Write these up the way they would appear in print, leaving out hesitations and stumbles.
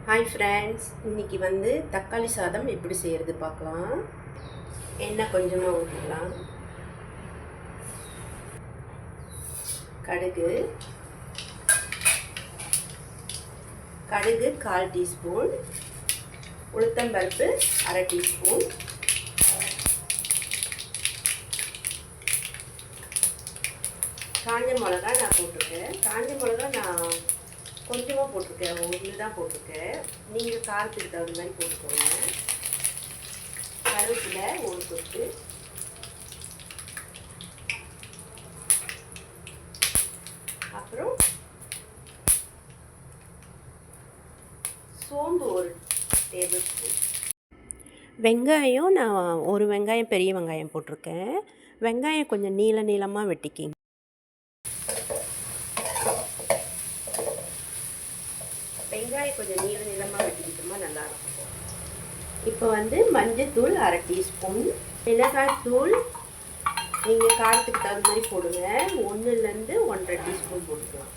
Hi friends, இன்றைக்கி வந்து தக்காளி சாதம் எப்படி செய்கிறது பார்க்கலாம். எண்ணெய் கொஞ்சமாக ஊற்றிக்கலாம். கடுகு 1/4 டீஸ்பூன், உளுத்தம்பருப்பு 1/2 டீஸ்பூன், காஞ்ச மிளகா நான் போட்டிருக்கேன். காஞ்ச மிளகா நான் கொஞ்சமாக போட்டிருக்கேன், ஒன்று தான் போட்டிருக்கேன். நீங்கள் காரத்துக்கு தகுந்த மாதிரி போட்டுக்கோங்க. கருவேப்பிலை ஒரு கொத்து, அப்புறம் சோம்பு ஒரு டேபிள் ஸ்பூன். வெங்காயம் நான் ஒரு வெங்காயம், பெரிய வெங்காயம் போட்டிருக்கேன். வெங்காயம் கொஞ்சம் நீளமாக வெட்டிக்கிங்க. வெங்காயம் கொஞ்சம் நீளமாக வெட்டிக்கிட்டோமா நல்லாயிருக்கும். இப்போ வந்து மஞ்சத்தூள் 1/2 டீஸ்பூன், மிளகாய்த்தூள் நீங்கள் காரத்துக்கு தகுந்த மாதிரி போடுங்க. 1லேருந்து 1.5 டீஸ்பூன் போட்டுக்கலாம்.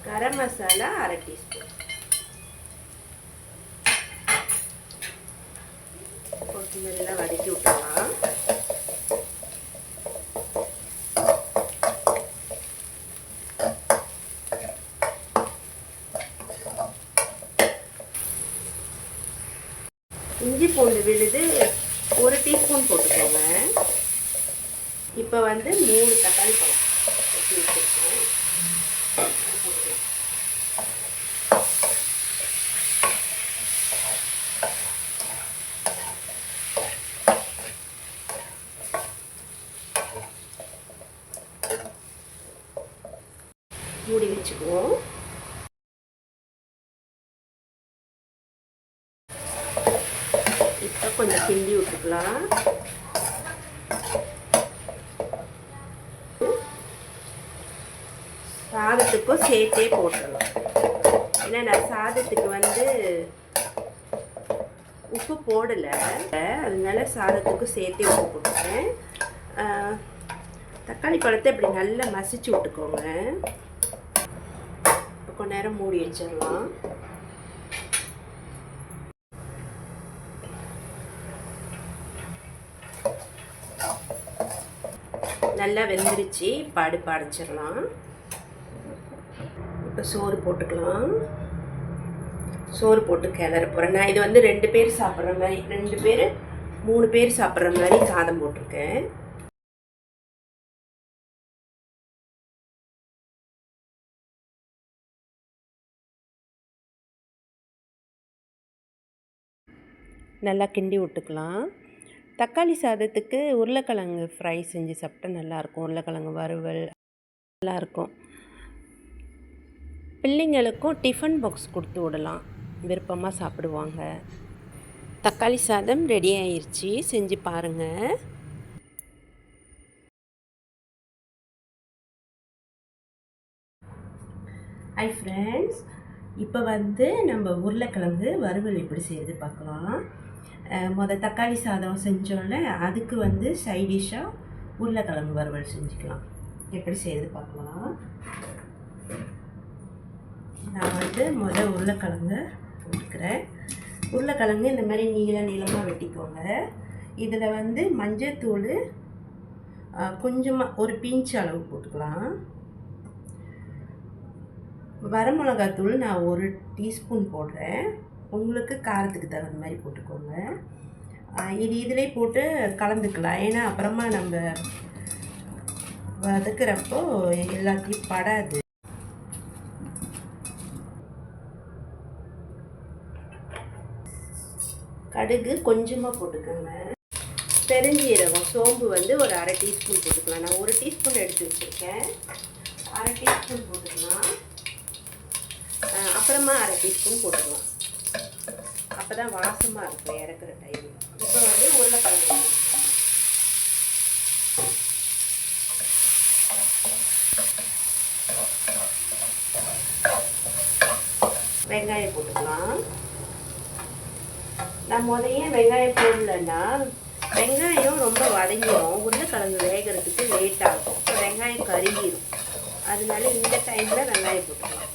கரம் மசாலா 1/2 டீஸ்பூன் போட்டு நல்லா வதக்கி விட்டுக்கலாம். இஞ்சி பூண்டு விழுது 1 டீஸ்பூன் போட்டுக்கோங்க. இப்போ வந்து 3 தக்காளி பழம் வெட்டி வச்சுருக்கோம். மூடி வச்சுக்குவோம். இப்போ கொஞ்சம் கிண்டி விட்டுக்கலாம். சாதத்துக்கும் சேர்த்தே போட்டுடலாம். ஏன்னா நான் சாதத்துக்கு வந்து உப்பு போடலை, அதனால சாதத்துக்கும் சேர்த்தே உப்பு போட்டுருக்கேன். தக்காளி பழத்தை இப்படி நல்லா மசிச்சு விட்டுக்கோங்க. இப்போ கொஞ்ச நேரம் மூடி வச்சிடலாம். நல்லா வெந்துருச்சு. அடுப்பு அடைச்சிடலாம். இப்போ சோறு போட்டுக்கலாம். சோறு போட்டு கிளற போகிறேன். நான் இது வந்து 2 பேர் சாப்பிட்ற மாதிரி, 2 பேர் 3 பேர் சாப்பிட்ற மாதிரி சாதம் போட்டிருக்கேன். நல்லா கிண்டி விட்டுக்கலாம். தக்காளி சாதத்துக்கு உருளைக்கிழங்கு ஃப்ரை செஞ்சு சாப்பிட்டா நல்லாயிருக்கும். உருளைக்கிழங்கு வறுவல் நல்லாயிருக்கும். பிள்ளைங்களுக்கும் டிஃபன் பாக்ஸ் கொடுத்து விடலாம், விருப்பமாக சாப்பிடுவாங்க. தக்காளி சாதம் ரெடி ஆயிடுச்சு, செஞ்சு பாருங்கள். ஹாய் ஃப்ரெண்ட்ஸ், இப்போ வந்து நம்ம உருளைக்கிழங்கு வறுவல் எப்படி செய்கிறது பார்க்கலாம். தக்காளி சாதம் செஞ்சோன்னே அதுக்கு வந்து சைடிஷ்ஷாக உருளைக்கிழங்கு வறுவல் செஞ்சுக்கலாம். எப்படி செய்கிறது பார்க்கலாம். நான் வந்து உருளைக்கிழங்கு போட்டுக்கிறேன். உருளைக்கிழங்கு இந்த மாதிரி நீளமாக வெட்டிக்கோங்க. இதில் வந்து மஞ்சத்தூள் கொஞ்சமாக ஒரு பிஞ்ச் அளவு போட்டுக்கலாம். வரமிளகாத்தூள் நான் 1 டீஸ்பூன் போடுறேன். உங்களுக்கு காரத்துக்கு தகுந்த மாதிரி போட்டுக்கோங்க. இதிலே போட்டு கலந்துக்கலாம். ஏன்னா அப்புறமா நம்ம வதக்குறப்போ எல்லாத்தையும் படாது. கடுகு கொஞ்சமாக போட்டுக்கோங்க. பெருஞ்சீரகம், சோம்பு வந்து ஒரு 1/2 டீஸ்பூன் போட்டுக்கலாம். நான் 1 டீஸ்பூன் எடுத்து வச்சுருக்கேன். 1/2 டீஸ்பூன் போட்டுக்கலாம். அப்புறமா 1/2 டீஸ்பூன் போட்டுக்கலாம். அப்போ தான் வாசமாக இருக்கும் இறக்குற டைம். இப்போ வந்து உருளைக்கிழங்கு வெங்காயம் போட்டுக்கலாம். நான் முதல்ல வெங்காயம் போடலன்னா வெங்காயம் ரொம்ப வதங்கிடும். உருளைக்கிழங்கு வேகிறதுக்கு லேட் ஆகும். இப்போ வெங்காயம் கருகிடும். அதனால இந்த டைமில் வெங்காயம் போட்டுக்கலாம்.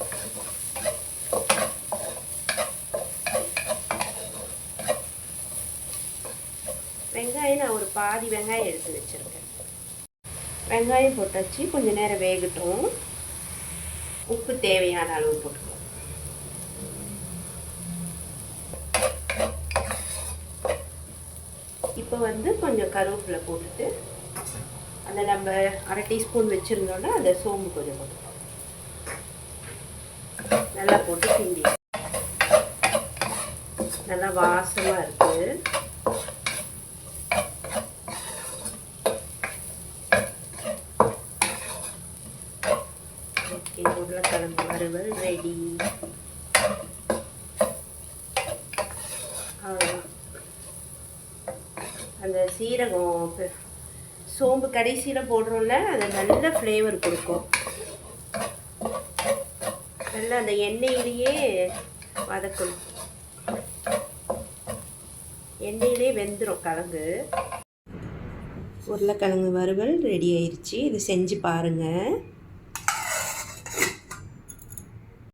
நான் ஒரு பாதி வெங்காயம் எடுத்து வச்சுருக்கேன். வெங்காயம் போட்டாச்சு, கொஞ்சம் நேரம் வேகட்டும். உப்பு தேவையான அளவு போட்டுக்கலாம். இப்போ வந்து கொஞ்சம் கருவேப்பிலை போட்டுட்டு அந்த நம்ம 1/2 டீஸ்பூன் வச்சுருந்தோன்னா அந்த சோம்பு கொஞ்சம் போட்டுக்கலாம். நல்லா போட்டு கிண்டி நல்லா வாசமாக இருக்குது. ஓகே, உருளைக்கிழங்கு வறுவல் ரெடி. அவ்வளோதான். அந்த சீரகம் சோம்பு கடைசியில் போடுறோம்ல, அது நல்ல ஃப்ளேவர் கொடுக்கும். நல்லா அந்த எண்ணெயிலேயே வதக்கணும். எண்ணெயிலே வெந்துடும் கிழங்கு. உருளைக்கிழங்கு வறுவல் ரெடி ஆயிடுச்சு. இது செஞ்சு பாருங்கள்.